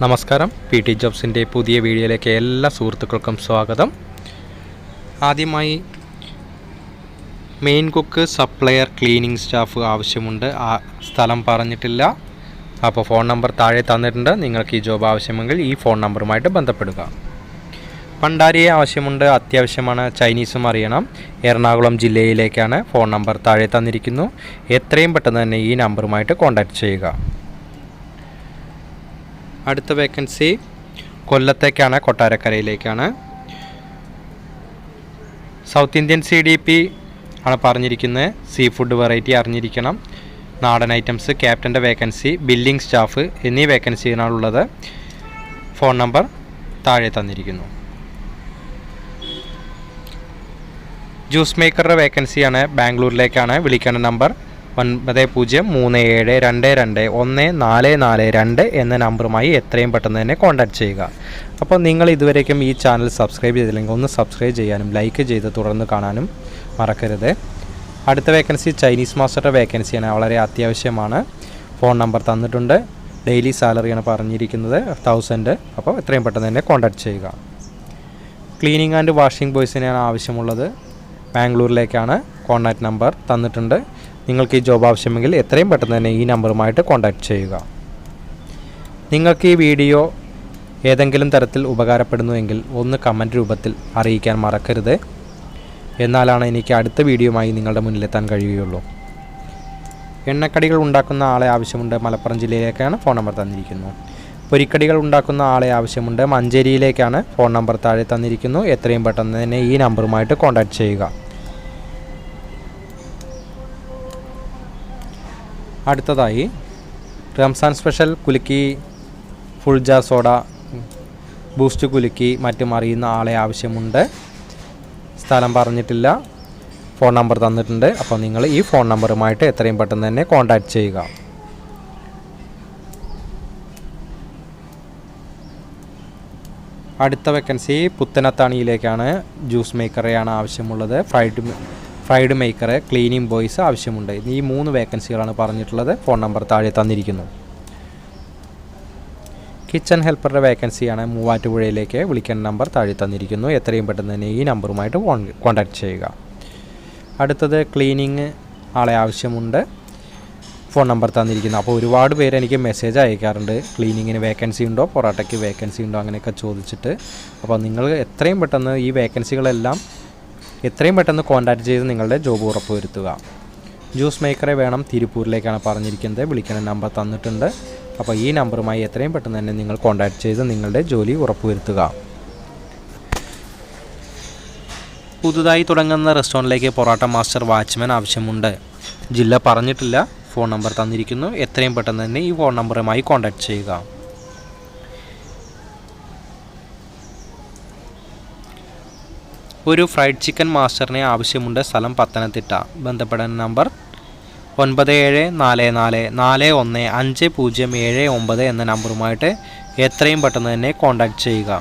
നമസ്കാരം, PT ജോബ്സിൻ്റെ പുതിയ വീഡിയോയിലേക്ക് എല്ലാ സുഹൃത്തുക്കൾക്കും സ്വാഗതം. ആദ്യമായി main cook, supplier, cleaning staff ആവശ്യമുണ്ട്. ആ സ്ഥലം പറഞ്ഞിട്ടില്ല. അപ്പോൾ ഫോൺ നമ്പർ താഴെ തന്നിട്ടുണ്ട്. നിങ്ങൾക്ക് ഈ ജോബ് ആവശ്യമെങ്കിൽ ഈ ഫോൺ നമ്പറുമായിട്ട് ബന്ധപ്പെടുക. പണ്ടാരിയെ ആവശ്യമുണ്ട്, അത്യാവശ്യമാണ്. ചൈനീസും അറിയണം. എറണാകുളം ജില്ലയിലേക്കാണ്. ഫോൺ നമ്പർ താഴെ തന്നിരിക്കുന്നു. എത്രയും പെട്ടെന്ന് തന്നെ ഈ നമ്പറുമായിട്ട് കോൺടാക്റ്റ് ചെയ്യുക. അടുത്ത വേക്കൻസി കൊല്ലത്തേക്കാണ്, കൊട്ടാരക്കരയിലേക്കാണ്. സൗത്ത് ഇന്ത്യൻ CDP ആണ് പറഞ്ഞിരിക്കുന്നത്. സീ ഫുഡ് വെറൈറ്റി അറിഞ്ഞിരിക്കണം. നാടൻ ഐറ്റംസ്, ക്യാപ്റ്റൻ്റെ വേക്കൻസി, ബില്ലിംഗ് സ്റ്റാഫ് എന്നീ വേക്കൻസികളാണുള്ളത്. ഫോൺ നമ്പർ താഴെ തന്നിരിക്കുന്നു. ജ്യൂസ് മേക്കറുടെ വേക്കൻസിയാണ്, ബാംഗ്ലൂരിലേക്കാണ്. വിളിക്കേണ്ട നമ്പർ 9032221442 എന്ന നമ്പറുമായി എത്രയും പെട്ടെന്ന് തന്നെ കോൺടാക്റ്റ് ചെയ്യുക. അപ്പോൾ നിങ്ങൾ ഇതുവരേക്കും ഈ ചാനൽ സബ്സ്ക്രൈബ് ചെയ്തില്ലെങ്കിൽ ഒന്ന് സബ്സ്ക്രൈബ് ചെയ്യാനും ലൈക്ക് ചെയ്ത് തുടർന്ന് കാണാനും മറക്കരുത്. അടുത്ത വേക്കൻസി ചൈനീസ് മാസ്റ്ററുടെ വേക്കൻസിയാണ്, വളരെ അത്യാവശ്യമാണ്. ഫോൺ നമ്പർ തന്നിട്ടുണ്ട്. ഡെയിലി സാലറിയാണ് പറഞ്ഞിരിക്കുന്നത് 1000. അപ്പോൾ എത്രയും പെട്ടെന്ന് തന്നെ കോൺടാക്റ്റ് ചെയ്യുക. ക്ലീനിങ് ആൻഡ് വാഷിംഗ് ബോയ്സിനെയാണ് ആവശ്യമുള്ളത്. ബാംഗ്ലൂരിലേക്കാണ്. കോൺടാക്റ്റ് നമ്പർ തന്നിട്ടുണ്ട്. നിങ്ങൾക്ക് ഈ ജോബ് ആവശ്യമെങ്കിൽ എത്രയും പെട്ടെന്ന് തന്നെ ഈ നമ്പറുമായിട്ട് കോൺടാക്റ്റ് ചെയ്യുക. നിങ്ങൾക്ക് ഈ വീഡിയോ ഏതെങ്കിലും തരത്തിൽ ഉപകാരപ്പെടുന്നുവെങ്കിൽ ഒന്ന് കമൻറ്റ് രൂപത്തിൽ അറിയിക്കാൻ മറക്കരുത്. എന്നാലാണ് എനിക്ക് അടുത്ത വീഡിയോയുമായി നിങ്ങളുടെ മുന്നിലെത്താൻ കഴിയുകയുള്ളൂ. എണ്ണക്കടികൾ ഉണ്ടാക്കുന്ന ആളെ ആവശ്യമുണ്ട്. മലപ്പുറം ജില്ലയിലേക്കാണ്. ഫോൺ നമ്പർ തന്നിരിക്കുന്നു. പൊരിക്കടികൾ ഉണ്ടാക്കുന്ന ആളെ ആവശ്യമുണ്ട്. മഞ്ചേരിയിലേക്കാണ്. ഫോൺ നമ്പർ താഴെ തന്നിരിക്കുന്നു. എത്രയും പെട്ടെന്ന് തന്നെ ഈ നമ്പറുമായിട്ട് കോൺടാക്റ്റ് ചെയ്യുക. അടുത്തതായി റംസാൻ സ്പെഷ്യൽ കുലുക്കി, ഫുൾ ജാർ സോഡ, ബൂസ്റ്റ് കുലുക്കി മറ്റും അറിയുന്ന ആളെ ആവശ്യമുണ്ട്. സ്ഥലം പറഞ്ഞിട്ടില്ല. ഫോൺ നമ്പർ തന്നിട്ടുണ്ട്. അപ്പോൾ നിങ്ങൾ ഈ ഫോൺ നമ്പറുമായിട്ട് എത്രയും പെട്ടെന്ന് തന്നെ കോൺടാക്റ്റ് ചെയ്യുക. അടുത്ത വേക്കൻസി പുത്തനത്താണിയിലേക്കാണ്. ജ്യൂസ് മേക്കറെയാണ് ആവശ്യമുള്ളത്. ഫ്രൈഡ് മേക്കർ, ക്ലീനിങ് ബോയ്സ് ആവശ്യമുണ്ട്. ഈ 3 വേക്കൻസികളാണ് പറഞ്ഞിട്ടുള്ളത്. ഫോൺ നമ്പർ താഴെ തന്നിരിക്കുന്നു. കിച്ചൺ ഹെൽപ്പറുടെ വേക്കൻസിയാണ്, മൂവാറ്റുപുഴയിലേക്ക്. വിളിക്കേണ്ട നമ്പർ താഴെ തന്നിരിക്കുന്നു. എത്രയും പെട്ടെന്ന് തന്നെ ഈ നമ്പറുമായിട്ട് കോൺടാക്റ്റ് ചെയ്യുക. അടുത്തത് ക്ലീനിങ് ആളെ ആവശ്യമുണ്ട്. ഫോൺ നമ്പർ തന്നിരിക്കുന്നു. അപ്പോൾ ഒരുപാട് പേര് എനിക്ക് മെസ്സേജ് അയക്കാറുണ്ട്, ക്ലീനിങ്ങിന് വേക്കൻസി ഉണ്ടോ, പൊറാട്ടയ്ക്ക് വേക്കൻസി ഉണ്ടോ, അങ്ങനെയൊക്കെ ചോദിച്ചിട്ട്. അപ്പോൾ നിങ്ങൾ എത്രയും പെട്ടെന്ന് ഈ വേക്കൻസികളെല്ലാം എത്രയും പെട്ടെന്ന് കോൺടാക്റ്റ് ചെയ്ത് നിങ്ങളുടെ ജോബ് ഉറപ്പുവരുത്തുക. ജ്യൂസ് മേക്കറെ വേണം, തിരുപ്പൂരിലേക്കാണ് പറഞ്ഞിരിക്കുന്നത്. വിളിക്കുന്ന നമ്പർ തന്നിട്ടുണ്ട്. അപ്പോൾ ഈ നമ്പറുമായി എത്രയും പെട്ടെന്ന് തന്നെ നിങ്ങൾ കോൺടാക്റ്റ് ചെയ്ത് നിങ്ങളുടെ ജോലി ഉറപ്പുവരുത്തുക. പുതുതായി തുടങ്ങുന്ന റെസ്റ്റോറൻറ്റിലേക്ക് പൊറോട്ട മാസ്റ്റർ, വാച്ച്മാൻ ആവശ്യമുണ്ട്. ജില്ല പറഞ്ഞിട്ടില്ല. ഫോൺ നമ്പർ തന്നിരിക്കുന്നു. എത്രയും പെട്ടെന്ന് തന്നെ ഈ ഫോൺ നമ്പറുമായി കോൺടാക്റ്റ് ചെയ്യുക. ഒരു ഫ്രൈഡ് ചിക്കൻ മാസ്റ്ററിനെ ആവശ്യമുണ്ട്. സ്ഥലം പത്തനംതിട്ട. ബന്ധപ്പെടാൻ നമ്പർ 9744415079 എന്ന നമ്പറുമായിട്ട് എത്രയും പെട്ടെന്ന് തന്നെ കോൺടാക്റ്റ് ചെയ്യുക.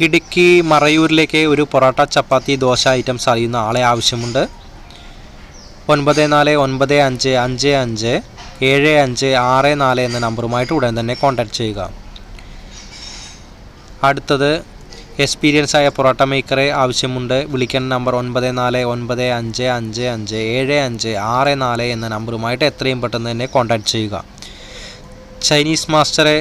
ഇടുക്കി മറയൂരിലേക്ക് ഒരു പൊറോട്ട, ചപ്പാത്തി, ദോശ ഐറ്റംസ് അറിയുന്ന ആളെ ആവശ്യമുണ്ട്. 9454557564 എന്ന നമ്പറുമായിട്ട് ഉടൻ തന്നെ കോൺടാക്റ്റ് ചെയ്യുക. അടുത്തത് എക്സ്പീരിയൻസ് ആയ പൊറോട്ട മേക്കറെ ആവശ്യമുണ്ട്. വിളിക്കേണ്ട നമ്പർ 9455557564 എന്ന നമ്പറുമായിട്ട് എത്രയും പെട്ടെന്ന് തന്നെ കോൺടാക്റ്റ് ചെയ്യുക. ചൈനീസ് മാസ്റ്ററെ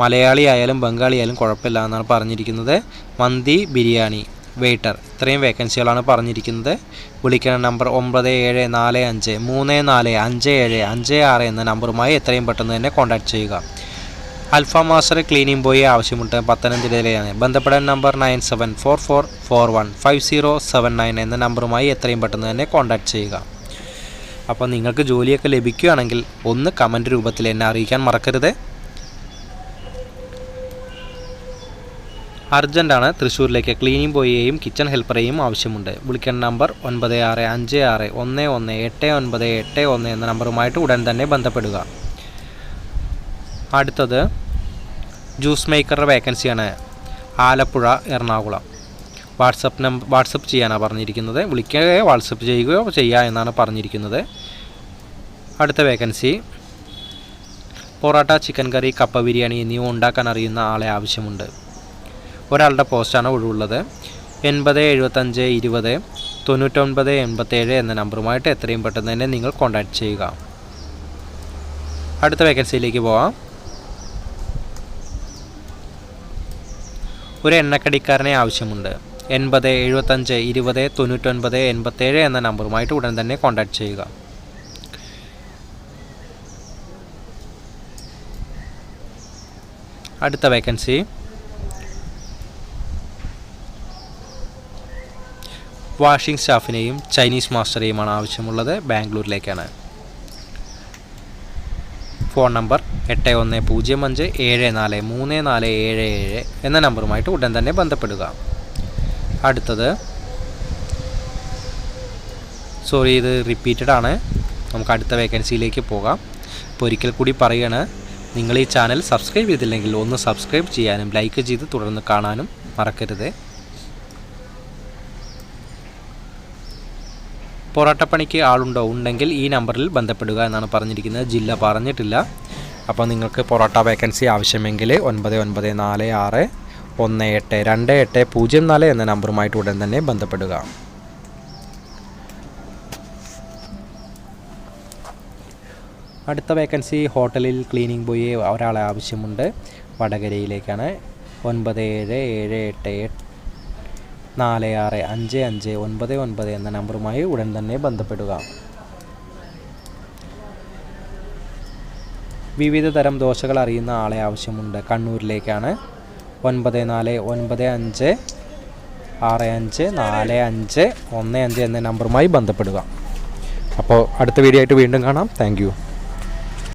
മലയാളി ആയാലും ബംഗാളി ആയാലും കുഴപ്പമില്ല എന്നാണ് പറഞ്ഞിരിക്കുന്നത്. മന്തി, ബിരിയാണി, വെയ്റ്റർ ഇത്രയും വേക്കൻസികളാണ് പറഞ്ഞിരിക്കുന്നത്. വിളിക്കേണ്ട നമ്പർ 9745345756 എന്ന നമ്പറുമായി എത്രയും പെട്ടെന്ന് തന്നെ കോൺടാക്റ്റ് ചെയ്യുക. അൽഫ മാസ്റ്റർ, ക്ലീനിങ് ബോയെ ആവശ്യമുണ്ട്. പത്തനംതിട്ടയിലെയാണ്. ബന്ധപ്പെടാൻ നമ്പർ 9744415079 എന്ന നമ്പറുമായി എത്രയും പെട്ടെന്ന് തന്നെ കോൺടാക്റ്റ് ചെയ്യുക. അപ്പോൾ നിങ്ങൾക്ക് ജോലിയൊക്കെ ലഭിക്കുകയാണെങ്കിൽ ഒന്ന് കമൻറ്റ് രൂപത്തിൽ എന്നെ അറിയിക്കാൻ മറക്കരുത്. അർജൻറ്റാണ്. തൃശ്ശൂരിലേക്ക് ക്ലീനിങ് ബോയെയും കിച്ചൺ ഹെൽപ്പറേയും ആവശ്യമുണ്ട്. വിളിക്കേണ്ട നമ്പർ 9656118981 എന്ന നമ്പറുമായിട്ട് ഉടൻ തന്നെ ബന്ധപ്പെടുക. അടുത്തത് ജ്യൂസ് മേക്കറുടെ വേക്കൻസിയാണ്, ആലപ്പുഴ, എറണാകുളം. വാട്സപ്പ് ചെയ്യാനാണ് പറഞ്ഞിരിക്കുന്നത്. വിളിക്കുകയോ വാട്സപ്പ് ചെയ്യുകയോ ചെയ്യുക എന്നാണ് പറഞ്ഞിരിക്കുന്നത്. അടുത്ത വേക്കൻസി പൊറോട്ട, ചിക്കൻ കറി, കപ്പ ബിരിയാണി എന്നിവ ഉണ്ടാക്കാൻ അറിയുന്ന ആളെ ആവശ്യമുണ്ട്. ഒരാളുടെ പോസ്റ്റാണ് ഒഴിവുള്ളത്. 8075209987 എന്ന നമ്പറുമായിട്ട് എത്രയും പെട്ടെന്ന് തന്നെ നിങ്ങൾ കോൺടാക്റ്റ് ചെയ്യുക. അടുത്ത വേക്കൻസിയിലേക്ക് പോകാം. ഒരു എണ്ണക്കടിക്കാരനെ ആവശ്യമുണ്ട്. 8075209987 എന്ന നമ്പറുമായിട്ട് ഉടൻ തന്നെ കോൺടാക്റ്റ് ചെയ്യുക. അടുത്ത വേക്കൻസി വാഷിംഗ് സ്റ്റാഫിനെയും ചൈനീസ് മാസ്റ്ററെയുമാണ് ആവശ്യമുള്ളത്. ബാംഗ്ലൂരിലേക്കാണ്. ഫോൺ നമ്പർ 8105743477 എന്ന നമ്പറുമായിട്ട് ഉടൻ തന്നെ ബന്ധപ്പെടുക. അടുത്തത് ഇത് റിപ്പീറ്റഡ് ആണ്. നമുക്ക് അടുത്ത വേക്കൻസിയിലേക്ക് പോകാം. അപ്പോൾ ഒരിക്കൽ കൂടി പറയുകയാണ്, നിങ്ങൾ ഈ ചാനൽ സബ്സ്ക്രൈബ് ചെയ്തില്ലെങ്കിൽ ഒന്ന് സബ്സ്ക്രൈബ് ചെയ്യാനും ലൈക്ക് ചെയ്ത് തുടർന്ന് കാണാനും മറക്കരുത്. പൊറോട്ടപ്പണിക്ക് ആളുണ്ടോ? ഉണ്ടെങ്കിൽ ഈ നമ്പറിൽ ബന്ധപ്പെടുക എന്നാണ് പറഞ്ഞിരിക്കുന്നത്. ജില്ല പറഞ്ഞിട്ടില്ല. അപ്പോൾ നിങ്ങൾക്ക് പൊറോട്ട വേക്കൻസി ആവശ്യമെങ്കിൽ 9946182804 എന്ന നമ്പറുമായിട്ട് ഉടൻ തന്നെ ബന്ധപ്പെടുക. അടുത്ത വേക്കൻസി ഹോട്ടലിൽ ക്ലീനിങ് ബോയ് ഒരാളെ ആവശ്യമുണ്ട്. വടകരയിലേക്കാണ്. 9778465599 എന്ന നമ്പറുമായി ഉടൻ തന്നെ ബന്ധപ്പെടുക. വിവിധ തരം ദോശകൾ അറിയുന്ന ആളെ ആവശ്യമുണ്ട്. കണ്ണൂരിലേക്കാണ്. 9495654515 എന്ന നമ്പറുമായി ബന്ധപ്പെടുക. അപ്പോൾ അടുത്ത വീഡിയോ ആയിട്ട് വീണ്ടും കാണാം. Thank you.